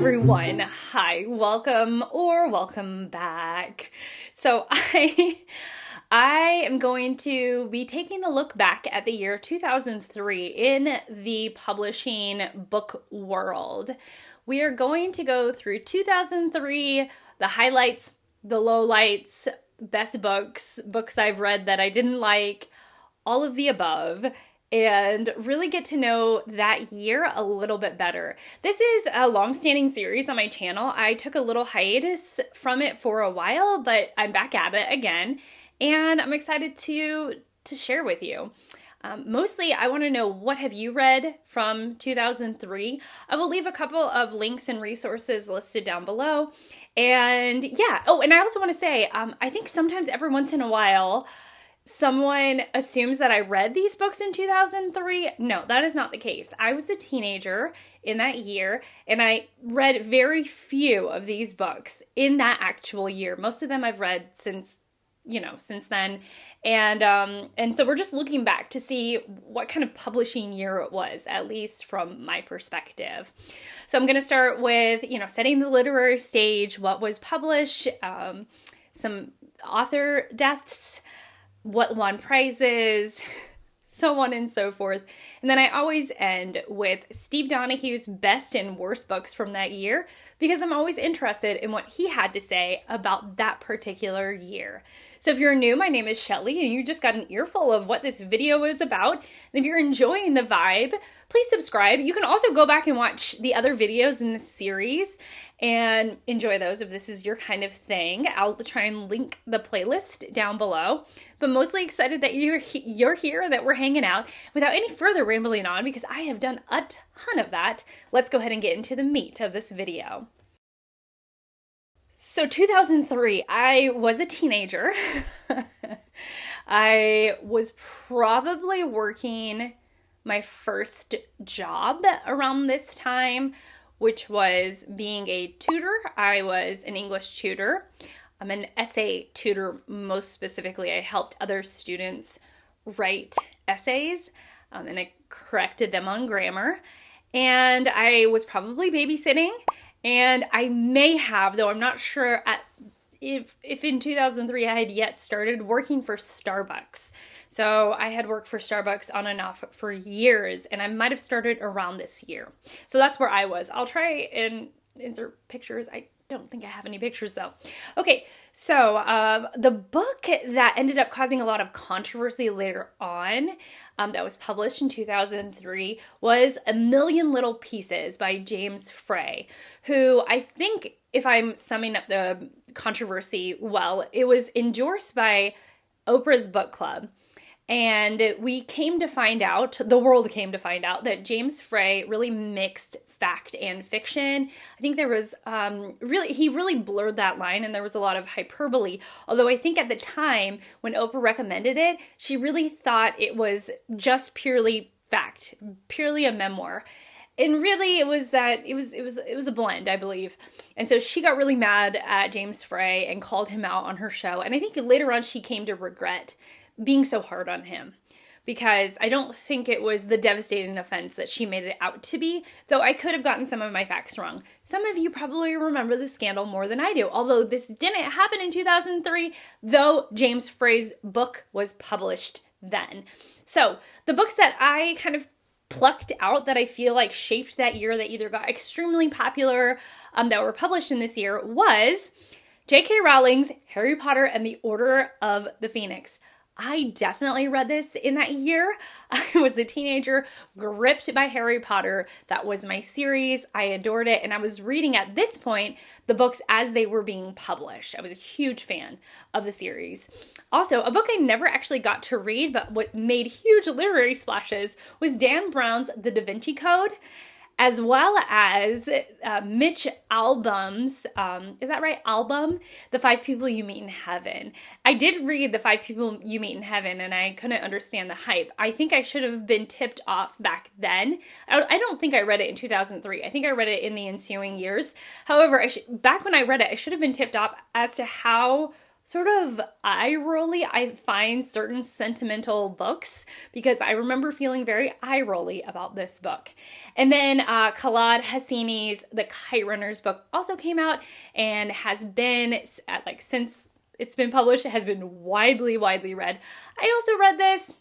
everyone. Hi, welcome or welcome back. So I am going to be taking a look back at the year 2003 in the publishing book world. We are going to go through 2003, the highlights, the lowlights, best books, books I've read that I didn't like, all of the above, and really get to know that year a little bit better. This is a long-standing series on my channel. I took a little hiatus from it for a while, but I'm back at it again, and I'm excited to share with you. Mostly, I want to know, what have you read from 2003? I will leave a couple of links and resources listed down below. And yeah, oh, and I also want to say, I think sometimes every once in a while, someone assumes that I read these books in 2003. No, that is not the case. I was a teenager in that year, and I read very few of these books in that actual year. Most of them I've read since then. And so we're just looking back to see what kind of publishing year it was, at least from my perspective. So I'm going to start with, setting the literary stage, what was published, some author deaths, what won prizes, so on and so forth. And then I always end with Steve Donoghue's best and worst books from that year, because I'm always interested in what he had to say about that particular year. So if you're new, my name is Shelly, and you just got an earful of what this video is about. And if you're enjoying the vibe, please subscribe. You can also go back and watch the other videos in this series and enjoy those if this is your kind of thing. I'll try and link the playlist down below, but mostly excited that you're here, that we're hanging out. Without any further rambling on, because I have done a ton of that, let's go ahead and get into the meat of this video. So 2003, I was a teenager. I was probably working my first job around this time, which was being a tutor. I was an English tutor. I'm an essay tutor, most specifically. I helped other students write essays, and I corrected them on grammar. And I was probably babysitting. And I may have, though I'm not sure, if in 2003 I had yet started working for Starbucks. So I had worked for Starbucks on and off for years, and I might have started around this year. So that's where I was. I'll try and insert pictures. I don't think I have any pictures though. Okay, so the book that ended up causing a lot of controversy later on, that was published in 2003, was A Million Little Pieces by James Frey, who I think, if I'm summing up the controversy well, it was endorsed by Oprah's book club. And we came to find out, the world came to find out, that James Frey really mixed fact and fiction. I think there was he really blurred that line, and there was a lot of hyperbole. Although I think at the time when Oprah recommended it, she really thought it was just purely fact, purely a memoir. And really it was a blend, I believe. And so she got really mad at James Frey and called him out on her show. And I think later on she came to regret being so hard on him, because I don't think it was the devastating offense that she made it out to be, though I could have gotten some of my facts wrong. Some of you probably remember the scandal more than I do, although this didn't happen in 2003, though James Frey's book was published then. So the books that I kind of plucked out that I feel like shaped that year, that either got extremely popular, that were published in this year, was J.K. Rowling's Harry Potter and the Order of the Phoenix. I definitely read this in that year. I was a teenager, gripped by Harry Potter. That was my series. I adored it. And I was reading, at this point, the books as they were being published. I was a huge fan of the series. Also, a book I never actually got to read, but what made huge literary splashes, was Dan Brown's The Da Vinci Code, as well as Mitch Albom's, is that right? Albom? The 5 People You Meet in Heaven. I did read The 5 People You Meet in Heaven, and I couldn't understand the hype. I think I should have been tipped off back then. I don't think I read it in 2003. I think I read it in the ensuing years. However, back when I read it, I should have been tipped off as to how sort of eye-rolly I find certain sentimental books, because I remember feeling very eye-rolly about this book. And then Khaled Hosseini's The Kite Runner's book also came out and has been, since it's been published, it has been widely read. I also read this.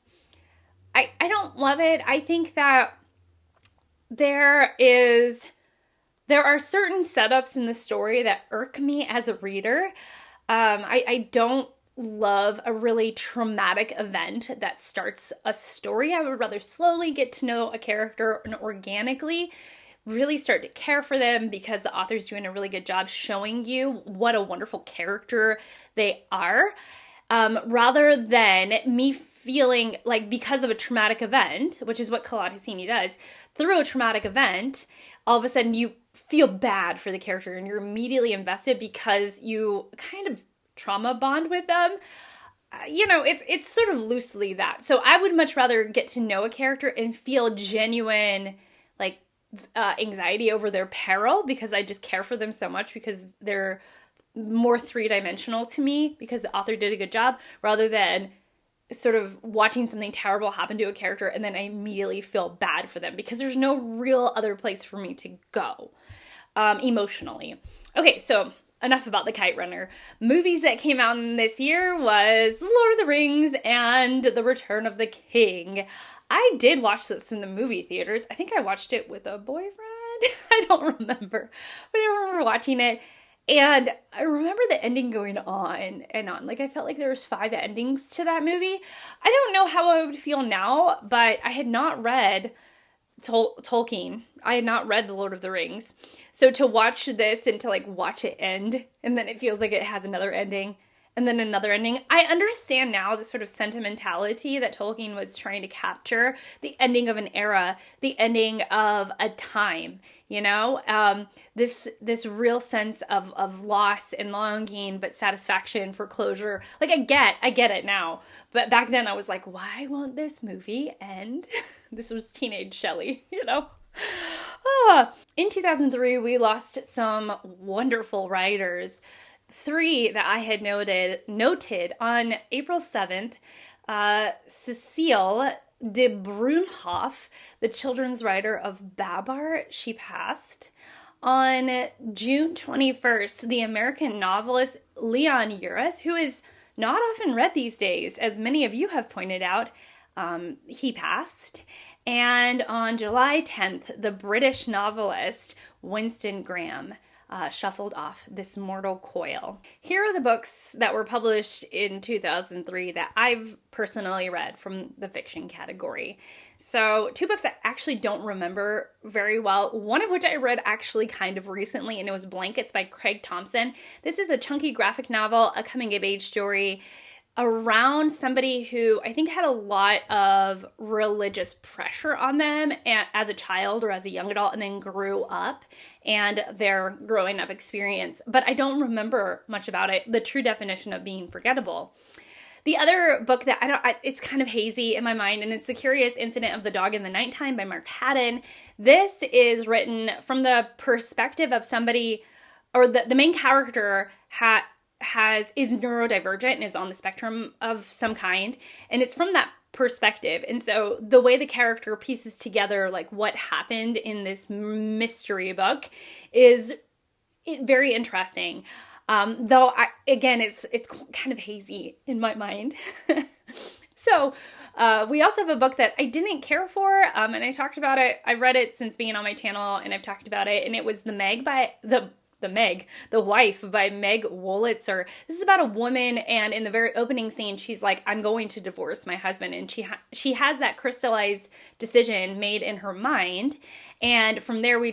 I don't love it. I think that there are certain setups in the story that irk me as a reader. I don't love a really traumatic event that starts a story. I would rather slowly get to know a character and organically really start to care for them, because the author's doing a really good job showing you what a wonderful character they are, rather than me feeling like, because of a traumatic event, which is what Khaled Hosseini does, through a traumatic event, all of a sudden you feel bad for the character and you're immediately invested because you kind of trauma bond with them. It's sort of loosely that. So I would much rather get to know a character and feel genuine, anxiety over their peril, because I just care for them so much, because they're more three-dimensional to me, because the author did a good job, rather than sort of watching something terrible happen to a character and then I immediately feel bad for them, because there's no real other place for me to go emotionally. Okay, so enough about The Kite Runner. Movies that came out this year was The Lord of the Rings and The Return of the King. I did watch this in the movie theaters. I think I watched it with a boyfriend. I don't remember, but I remember watching it. And I remember the ending going on and on. I felt like there was 5 endings to that movie. I don't know how I would feel now, but I had not read Tolkien. I had not read The Lord of the Rings. So to watch this and to watch it end, and then it feels like it has another ending, and then another ending. I understand now the sort of sentimentality that Tolkien was trying to capture, the ending of an era, the ending of a time, this real sense of loss and longing, but satisfaction for closure. I get it now. But back then I was like, why won't this movie end? This was teenage Shelley, In 2003, we lost some wonderful writers. 3 that I had noted on April 7th, Cecile de Bruynhoff, the children's writer of Babar, she passed. On June 21st, the American novelist Leon Uris, who is not often read these days, as many of you have pointed out, he passed. And on July 10th, the British novelist Winston Graham shuffled off this mortal coil. Here are the books that were published in 2003 that I've personally read from the fiction category. So 2 books I actually don't remember very well, one of which I read actually kind of recently, and it was Blankets by Craig Thompson. This is a chunky graphic novel, a coming-of-age story around somebody who I think had a lot of religious pressure on them as a child or as a young adult, and then grew up, and their growing up experience. But I don't remember much about it, the true definition of being forgettable. The other book that it's kind of hazy in my mind, and it's The Curious Incident of the Dog in the Nighttime by Mark Haddon. This is written from the perspective of somebody, or the main character is neurodivergent and is on the spectrum of some kind, and it's from that perspective. And so the way the character pieces together what happened in this mystery book is very interesting. Though it's kind of hazy in my mind. So we also have a book that I didn't care for, and I talked about it. I've read it since being on my channel, and I've talked about it, and it was The Wife by Meg Wolitzer. This is about a woman, and in the very opening scene, she's like, I'm going to divorce my husband, and she has that crystallized decision made in her mind, and from there we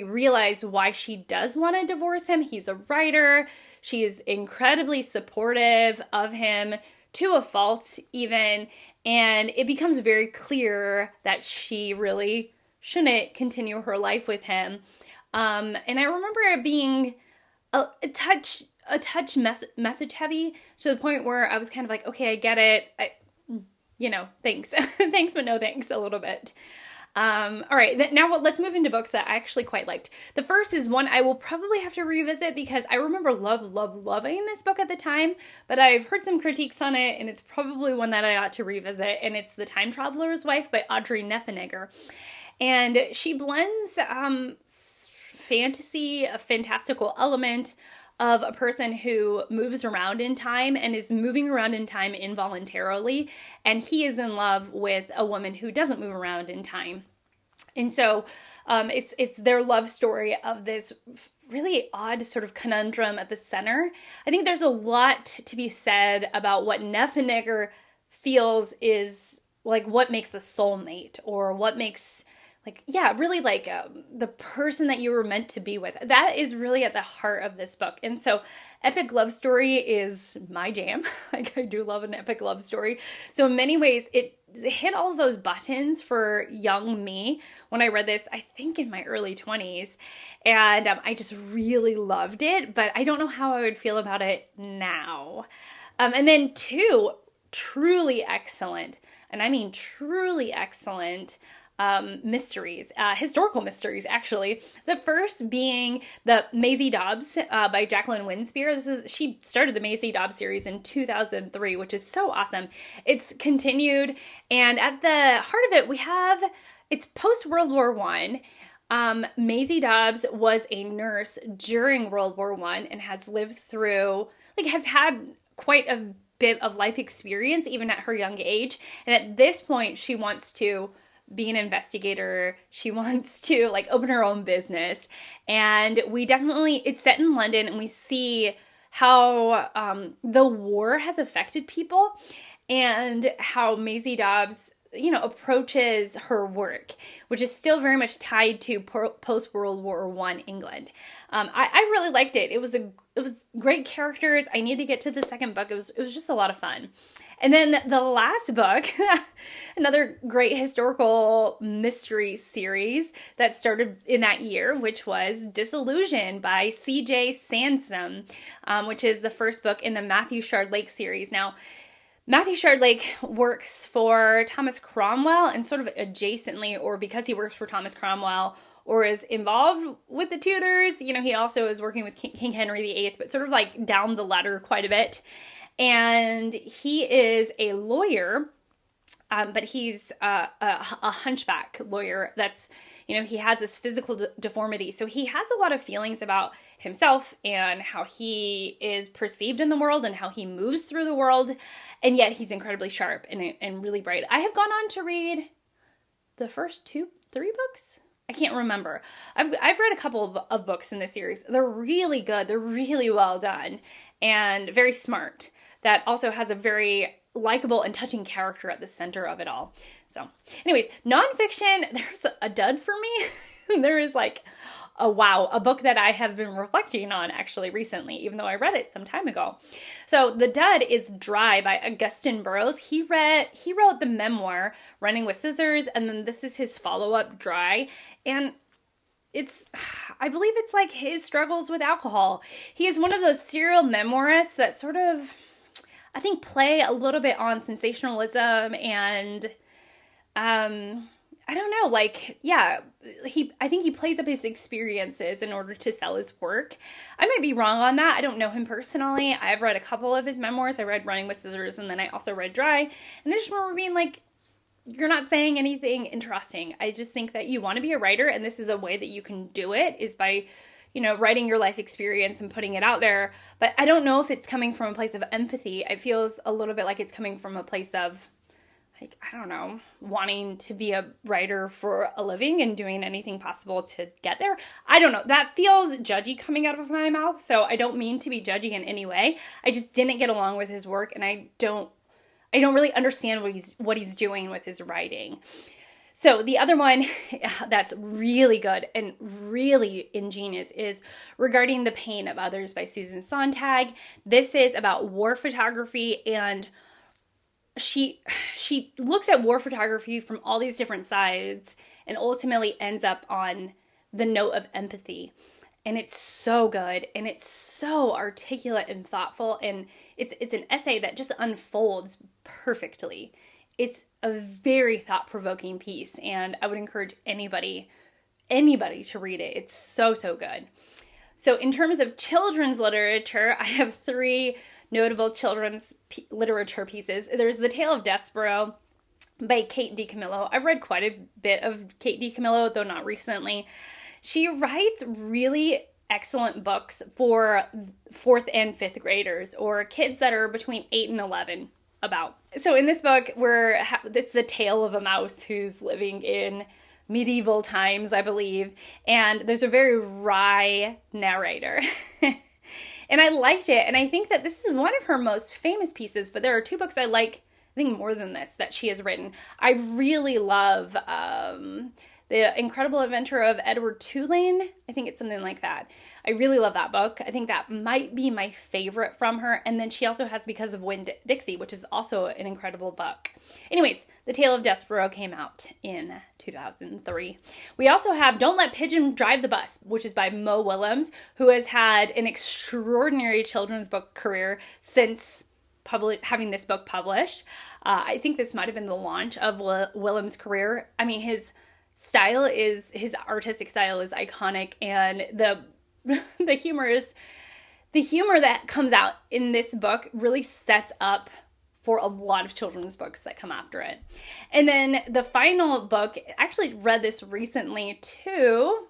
realize why she does want to divorce him. He's a writer. She is incredibly supportive of him, to a fault even, and it becomes very clear that she really shouldn't continue her life with him. And I remember it being a touch message heavy, to the point where I was kind of like, okay, I get it. Thanks. Thanks, but no thanks, a little bit. All right, now let's move into books that I actually quite liked. The first is one I will probably have to revisit because I remember loving this book at the time, but I've heard some critiques on it, and it's probably one that I ought to revisit, and it's The Time Traveler's Wife by Audrey Niffenegger. And she blends fantasy, a fantastical element of a person who moves around in time and is moving around in time involuntarily, and he is in love with a woman who doesn't move around in time. And so it's their love story of this really odd sort of conundrum at the center. I think there's a lot to be said about what Niffenegger feels is like what makes a soulmate, or what makes the person that you were meant to be with. That is really at the heart of this book. And so epic love story is my jam. Like, I do love an epic love story. So in many ways, it hit all of those buttons for young me when I read this, I think in my early 20s. And I just really loved it, but I don't know how I would feel about it now. And then two truly excellent, and I mean truly excellent, mysteries, historical mysteries, actually. The first being the Maisie Dobbs by Jacqueline Winspear. She started the Maisie Dobbs series in 2003, which is so awesome. It's continued, and at the heart of it, it's post-World War I. Maisie Dobbs was a nurse during World War I and has lived through, has had quite a bit of life experience, even at her young age. And at this point, she wants to be an investigator. She wants to open her own business. And it's set in London, and we see how the war has affected people and how Maisie Dobbs, approaches her work, which is still very much tied to post-World War I England. I really liked it. It was great characters. I need to get to the second book. It was just a lot of fun. And then the last book, another great historical mystery series that started in that year, which was Disillusion by C.J. Sansom, which is the first book in the Matthew Shardlake series. Now, Matthew Shardlake works for Thomas Cromwell, and sort of adjacently, or because he works for Thomas Cromwell, or is involved with the Tudors, he also is working with King Henry VIII, but sort of down the ladder quite a bit. And he is a lawyer, but he's a hunchback lawyer that's, he has this physical deformity. So he has a lot of feelings about himself and how he is perceived in the world and how he moves through the world. And yet he's incredibly sharp and really bright. I have gone on to read the first 3 books. I can't remember. I've read a couple of books in this series. They're really good. They're really well done and very smart. That also has a very likable and touching character at the center of it all. So anyways, nonfiction, there's a dud for me. There is a book that I have been reflecting on actually recently, even though I read it some time ago. So the dud is Dry by Augustin Burroughs. He wrote the memoir Running with Scissors, and then this is his follow-up Dry. And I believe it's his struggles with alcohol. He is one of those serial memoirists that sort of, I think, play a little bit on sensationalism and, I don't know, I think he plays up his experiences in order to sell his work. I might be wrong on that. I don't know him personally. I've read a couple of his memoirs. I read Running with Scissors, and then I also read Dry. And I just remember being you're not saying anything interesting. I just think that you want to be a writer, and this is a way that you can do it, is by, writing your life experience and putting it out there. But I don't know if it's coming from a place of empathy. It feels a little bit like it's coming from a place of, I don't know, wanting to be a writer for a living and doing anything possible to get there. I don't know. That feels judgy coming out of my mouth, so I don't mean to be judgy in any way. I just didn't get along with his work, and I don't really understand what he's doing with his writing. So the other one that's really good and really ingenious is Regarding the Pain of Others by Susan Sontag. This is about war photography, and she looks at war photography from all these different sides and ultimately ends up on the note of empathy. And it's so good, and it's so articulate and thoughtful, and it's an essay that just unfolds perfectly. It's a very thought-provoking piece, and I would encourage anybody to read it. It's so, so good. So in terms of children's literature, I have 3 notable children's literature pieces. There's The Tale of Despereaux by Kate DiCamillo. I've read quite a bit of Kate DiCamillo, though not recently. She writes really excellent books for 4th and 5th graders, or kids that are between 8 and 11 about. So in this book, it's the tale of a mouse who's living in medieval times, I believe, and there's a very wry narrator. And I liked it, and I think that this is one of her most famous pieces, but there are 2 books I like, I think more than this, that she has written. I really love The Incredible Adventure of Edward Tulane. I think it's something like that. I really love that book. I think that might be my favorite from her. And then she also has Because of Winn-Dixie, which is also an incredible book. Anyways, The Tale of Despereaux came out in 2003. We also have Don't Let Pigeon Drive the Bus, which is by Mo Willems, who has had an extraordinary children's book career since having this book published. I think this might have been the launch of Willems' career. I mean, his artistic style is iconic, and the humor that comes out in this book really sets up for a lot of children's books that come after it. And then the final book, I actually read this recently too.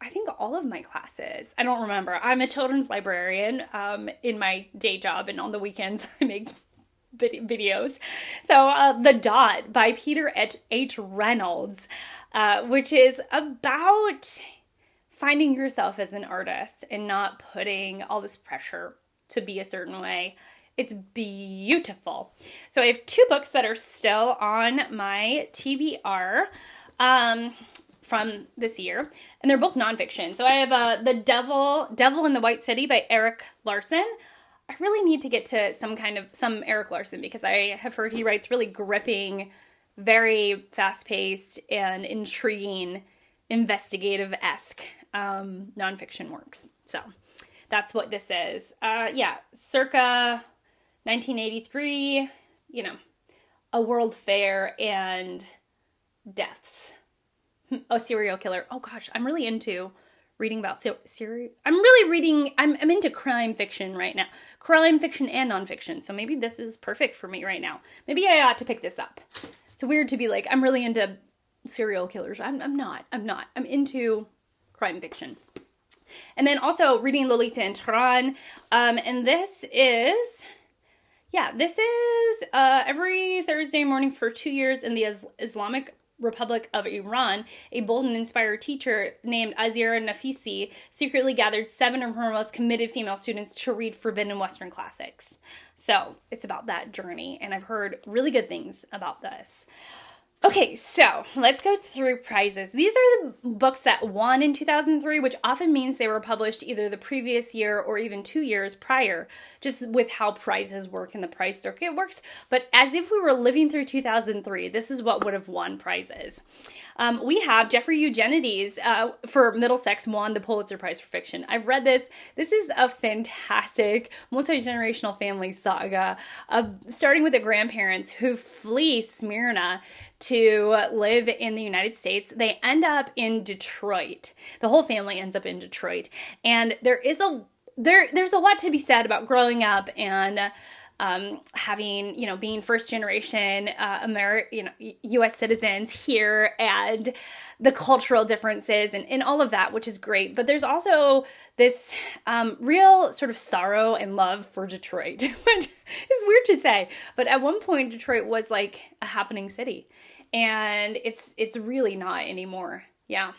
I think all of my classes. I don't remember. I'm a children's librarian in my day job, and on the weekends I make videos. So The Dot by Peter H. Reynolds, which is about finding yourself as an artist and not putting all this pressure to be a certain way. It's beautiful. So I have 2 books that are still on my TBR from this year, and they're both nonfiction. So I have The Devil in the White City by Erik Larson. I really need to get to some Erik Larson, because I have heard he writes really gripping, very fast-paced and intriguing, investigative-esque nonfiction works. So that's what this is. Circa 1983, a world fair and deaths. A serial killer. Oh gosh, I'm really into reading about I'm into crime fiction right now. Crime fiction and nonfiction. So maybe this is perfect for me right now. Maybe I ought to pick this up. It's weird to be like, I'm really into serial killers. I'm not. I'm into crime fiction. And then also reading Lolita and Tehran. And this is every Thursday morning for 2 years in the Islamic Republic of Iran, a bold and inspired teacher named Azira Nafisi secretly gathered 7 of her most committed female students to read forbidden Western classics. So it's about that journey, and I've heard really good things about this. Okay, so let's go through prizes. These are the books that won in 2003, which often means they were published either the previous year or even 2 years prior, just with how prizes work and the prize circuit works. But as if we were living through 2003, this is what would have won prizes. We have Jeffrey Eugenides for Middlesex won the Pulitzer Prize for Fiction. I've read this. This is a fantastic multi-generational family saga, starting with the grandparents who flee Smyrna to live in the United States. They end up in Detroit. The whole family ends up in Detroit. And there's a lot to be said about growing up and having, being first generation U.S. citizens here, and the cultural differences and all of that, which is great. But there's also this real sort of sorrow and love for Detroit, which is weird to say. But at one point, Detroit was like a happening city, and it's really not anymore. Yeah.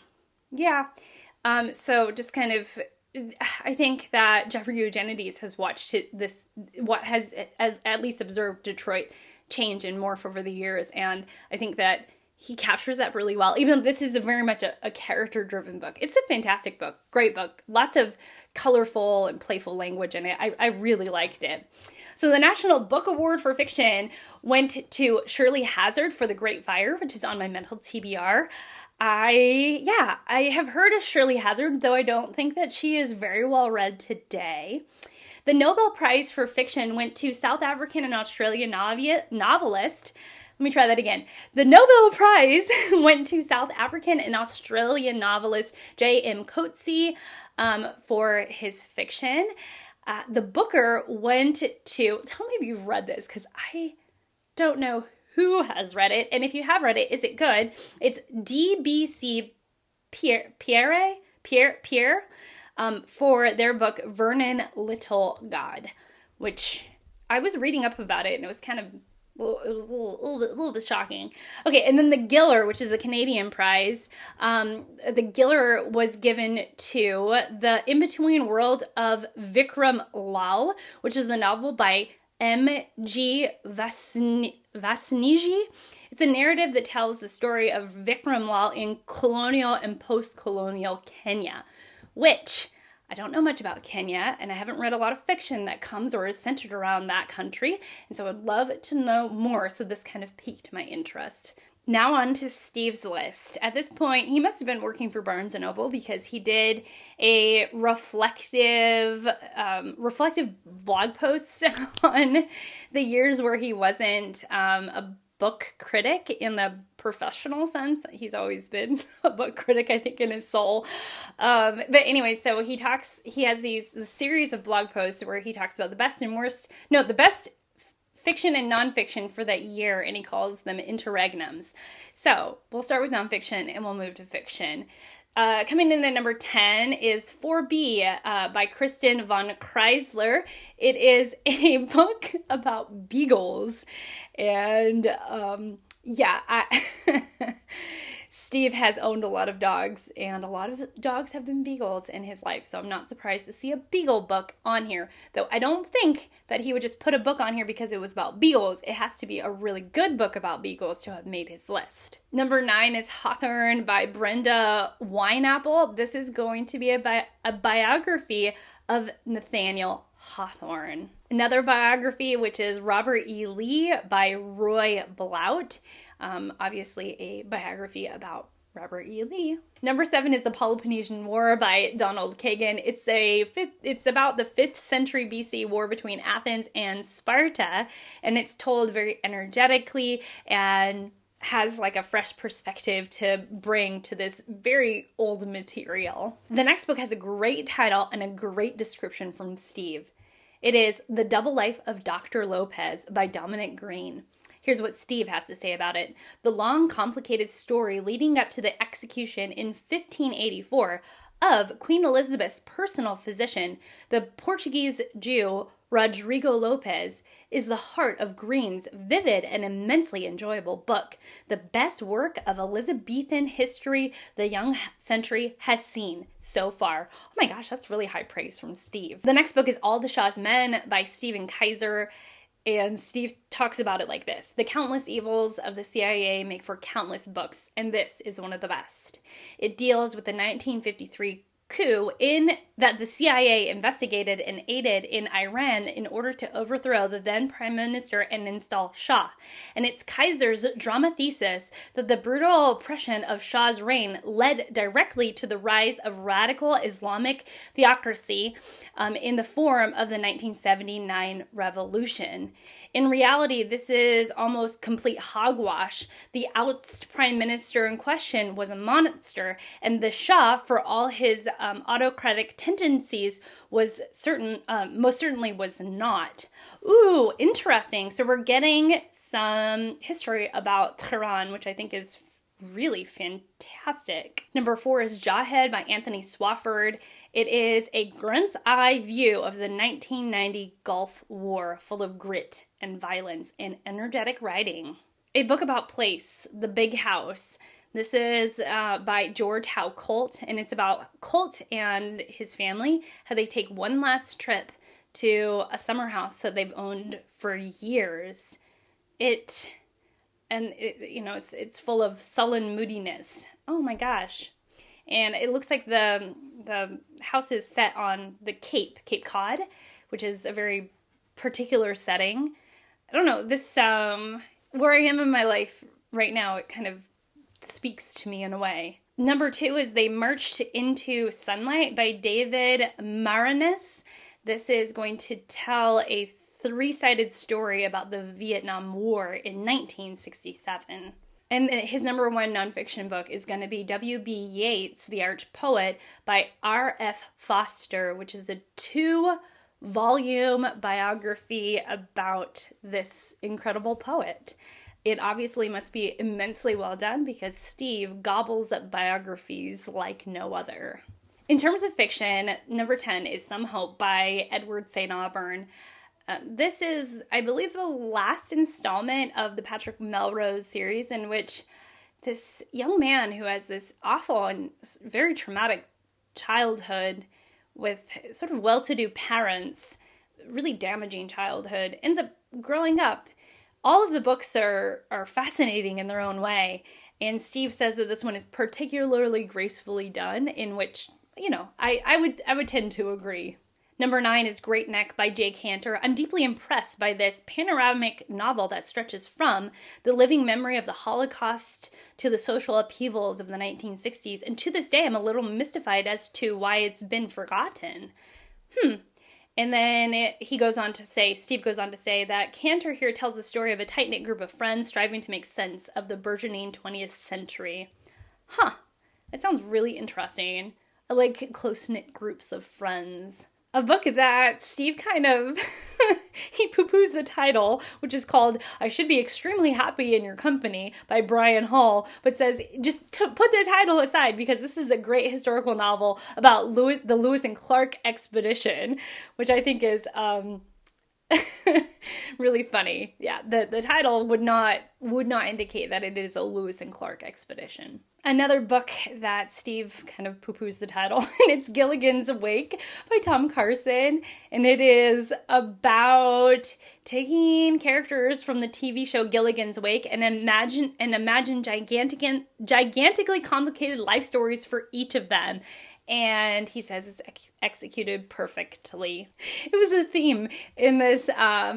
So just kind of, I think that Jeffrey Eugenides has watched has at least observed Detroit change and morph over the years, and I think that he captures that really well. Even though this is very much a character-driven book. It's a fantastic book, great book, lots of colorful and playful language in it. I really liked it. So the National Book Award for Fiction went to Shirley Hazard for The Great Fire, which is on my mental TBR. I have heard of Shirley Hazard, though I don't think that she is very well read today. The Nobel Prize for Fiction went to South African and Australian novelist Let me try that again. The Nobel Prize went to South African and Australian novelist J.M. Coetzee for his fiction. The Booker went to, tell me if you've read this, because I don't know who has read it. And if you have read it, is it good? It's D.B.C. Pierre for their book Vernon Little God, which I was reading up about it and it was kind of, it was a little bit shocking. Okay, and then the Giller, which is the Canadian prize, the Giller was given to The In-Between World of Vikram Lal, which is a novel by M.G. Vasniji. It's a narrative that tells the story of Vikram Lal in colonial and post-colonial Kenya, which I don't know much about Kenya, and I haven't read a lot of fiction that comes or is centered around that country, and so I'd love to know more, so this kind of piqued my interest. Now on to Steve's list. At this point, he must have been working for Barnes & Noble because he did a reflective blog post on the years where he wasn't a book critic in the professional sense. He's always been a book critic, I think, in his soul. But anyway, so he has the series of blog posts where he talks about the best fiction and nonfiction for that year, and he calls them interregnums. So we'll start with nonfiction and we'll move to fiction. Coming in at number 10 is 4B by Kristen von Kreisler. It is a book about beagles. And Steve has owned a lot of dogs, and a lot of dogs have been beagles in his life, so I'm not surprised to see a beagle book on here. Though I don't think that he would just put a book on here because it was about beagles. It has to be a really good book about beagles to have made his list. Number 9 is Hawthorne by Brenda Wineapple. This is going to be a biography of Nathaniel Hawthorne. Another biography, which is Robert E. Lee by Roy Blount. Obviously a biography about Robert E. Lee. Number 7 is The Peloponnesian War by Donald Kagan. It's about the 5th century BC war between Athens and Sparta, and it's told very energetically and has like a fresh perspective to bring to this very old material. The next book has a great title and a great description from Steve. It is The Double Life of Dr. Lopez by Dominic Green. Here's what Steve has to say about it. The long, complicated story leading up to the execution in 1584 of Queen Elizabeth's personal physician, the Portuguese Jew Rodrigo Lopez, is the heart of Green's vivid and immensely enjoyable book, the best work of Elizabethan history the young century has seen so far. Oh my gosh, that's really high praise from Steve. The next book is All the Shah's Men by Stephen Kaiser. And Steve talks about it like this. The countless evils of the CIA make for countless books, and this is one of the best. It deals with the 1953 coup in that the CIA investigated and aided in Iran in order to overthrow the then Prime Minister and install Shah. And it's Kaiser's drama thesis that the brutal oppression of Shah's reign led directly to the rise of radical Islamic theocracy in the form of the 1979 revolution. In reality, this is almost complete hogwash. The ousted prime minister in question was a monster, and the Shah, for all his autocratic tendencies, was most certainly was not. Ooh, interesting. So we're getting some history about Tehran, which I think is really fantastic. Number 4 is Jawhead by Anthony Swafford. It is a grunt's eye view of the 1990 Gulf War, full of grit and violence and energetic writing. A book about place, The Big House. This is by George Howe Colt, and it's about Colt and his family, how they take one last trip to a summer house that they've owned for years. It's full of sullen moodiness. Oh my gosh. And it looks like the house is set on the Cape Cod, which is a very particular setting. I don't know, this, where I am in my life right now, it kind of speaks to me in a way. Number 2 is They Marched into Sunlight by David Maraniss. This is going to tell a three-sided story about the Vietnam War in 1967. And his number one nonfiction book is going to be W.B. Yeats, The Arch Poet, by R.F. Foster, which is a 2-volume biography about this incredible poet. It obviously must be immensely well done because Steve gobbles up biographies like no other. In terms of fiction, number 10 is Some Hope by Edward St. Auburn. This is, I believe, the last installment of the Patrick Melrose series, in which this young man who has this awful and very traumatic childhood with sort of well-to-do parents, really damaging childhood, ends up growing up. All of the books are fascinating in their own way, and Steve says that this one is particularly gracefully done, in which, I would tend to agree. Number 9 is Great Neck by Jay Cantor. I'm deeply impressed by this panoramic novel that stretches from the living memory of the Holocaust to the social upheavals of the 1960s, and to this day I'm a little mystified as to why it's been forgotten. And then Steve goes on to say that Cantor here tells the story of a tight-knit group of friends striving to make sense of the burgeoning 20th century. That sounds really interesting. I like close-knit groups of friends. A book that Steve kind of, he poo-poos the title, which is called I Should Be Extremely Happy in Your Company by Brian Hall, but says just to put the title aside because this is a great historical novel about the Lewis and Clark expedition, which I think is really funny. Yeah, the title would not indicate that it is a Lewis and Clark expedition. Another book that Steve kind of poo-poos the title, and it's Gilligan's Wake by Tom Carson, and it is about taking characters from the TV show Gilligan's Wake and imagine gigantically complicated life stories for each of them. And he says it's executed perfectly. It was a theme in this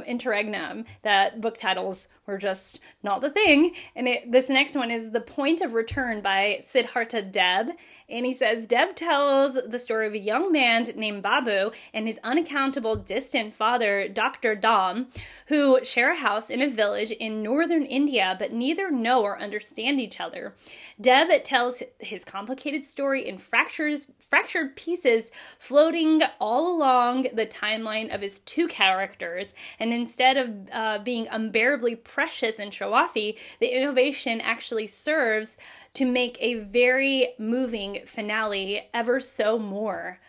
interregnum that book titles were just not the thing. And this next one is The Point of Return by Siddhartha Deb. And he says, Deb tells the story of a young man named Babu and his unaccountable distant father, Dr. Dam, who share a house in a village in northern India, but neither know or understand each other. Deb tells his complicated story in fractured pieces floating all along the timeline of his two characters, and instead of being unbearably precious and show-offy, the innovation actually serves to make a very moving finale ever so more.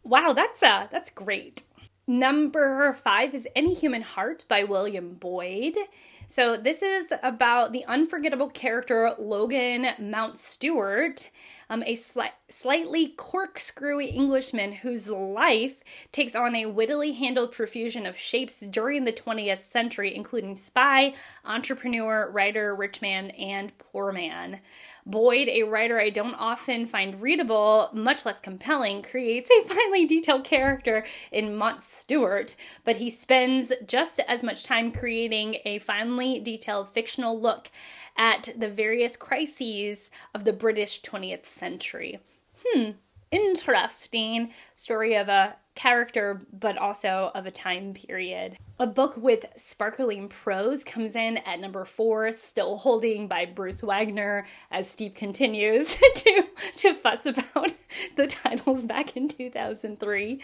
Wow, that's great. Number 5 is Any Human Heart by William Boyd. So this is about the unforgettable character Logan Mountstuart, a slightly corkscrewy Englishman whose life takes on a wittily handled profusion of shapes during the 20th century, including spy, entrepreneur, writer, rich man, and poor man. Boyd, a writer I don't often find readable, much less compelling, creates a finely detailed character in Mountstuart, but he spends just as much time creating a finely detailed fictional look at the various crises of the British 20th century. Interesting story of a character, but also of a time period. A book with sparkling prose comes in at number 4, Still Holding by Bruce Wagner, as Steve continues to fuss about the titles back in 2003.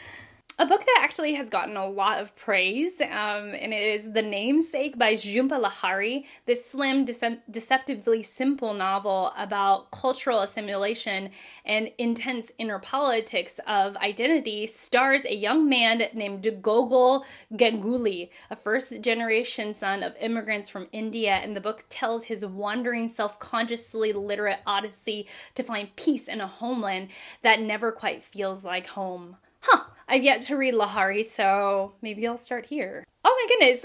A book that actually has gotten a lot of praise, and it is The Namesake by Jhumpa Lahiri. This slim, deceptively simple novel about cultural assimilation and intense inner politics of identity stars a young man named Gogol Ganguly, a first-generation son of immigrants from India, and the book tells his wandering, self-consciously literate odyssey to find peace in a homeland that never quite feels like home. I've yet to read Lahiri, so maybe I'll start here. Oh my goodness,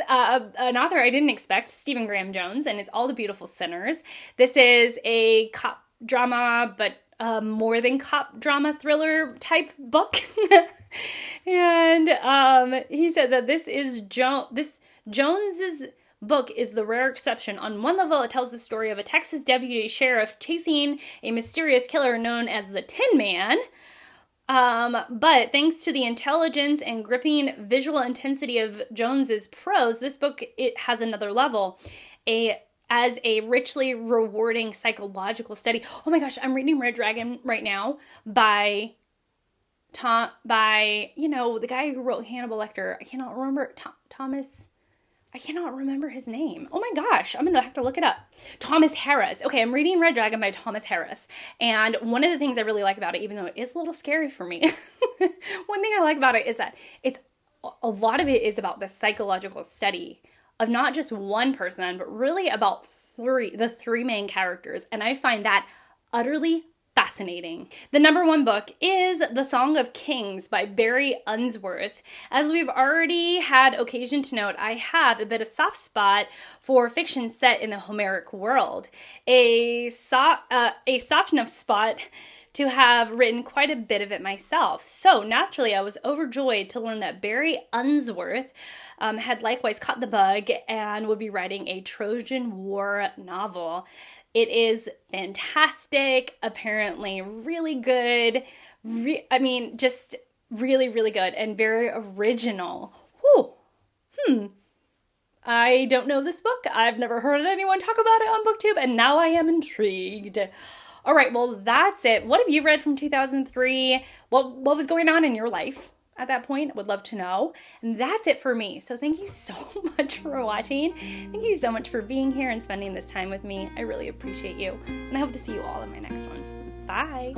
an author I didn't expect, Stephen Graham Jones, and it's All the Beautiful Sinners. This is a cop drama, but more than cop drama thriller type book. And he said that this Jones's book is the rare exception. On one level, it tells the story of a Texas deputy sheriff chasing a mysterious killer known as the Tin Man, But thanks to the intelligence and gripping visual intensity of Jones's prose, this book, it has another level. As a richly rewarding psychological study. Oh my gosh, I'm reading Red Dragon right now by the guy who wrote Hannibal Lecter. I cannot remember Thomas. I cannot remember his name. Oh my gosh, I'm gonna have to look it up. Thomas Harris. Okay, I'm reading Red Dragon by Thomas Harris. And one of the things I really like about it, even though it is a little scary for me, one thing I like about it is that a lot of it is about the psychological study of not just one person, but really about the three main characters. And I find that utterly fascinating. The number one book is The Song of Kings by Barry Unsworth. As we've already had occasion to note, I have a bit of soft spot for fiction set in the Homeric world. A soft enough spot to have written quite a bit of it myself. So naturally, I was overjoyed to learn that Barry Unsworth had likewise caught the bug and would be writing a Trojan War novel. It is fantastic, apparently really good. Just really, really good and very original. Whew. I don't know this book. I've never heard anyone talk about it on BookTube, and now I am intrigued. All right, well, that's it. What have you read from 2003? What was going on in your life at that point? Would love to know. And that's it for me. So thank you so much for watching. Thank you so much for being here and spending this time with me. I really appreciate you. And I hope to see you all in my next one. Bye.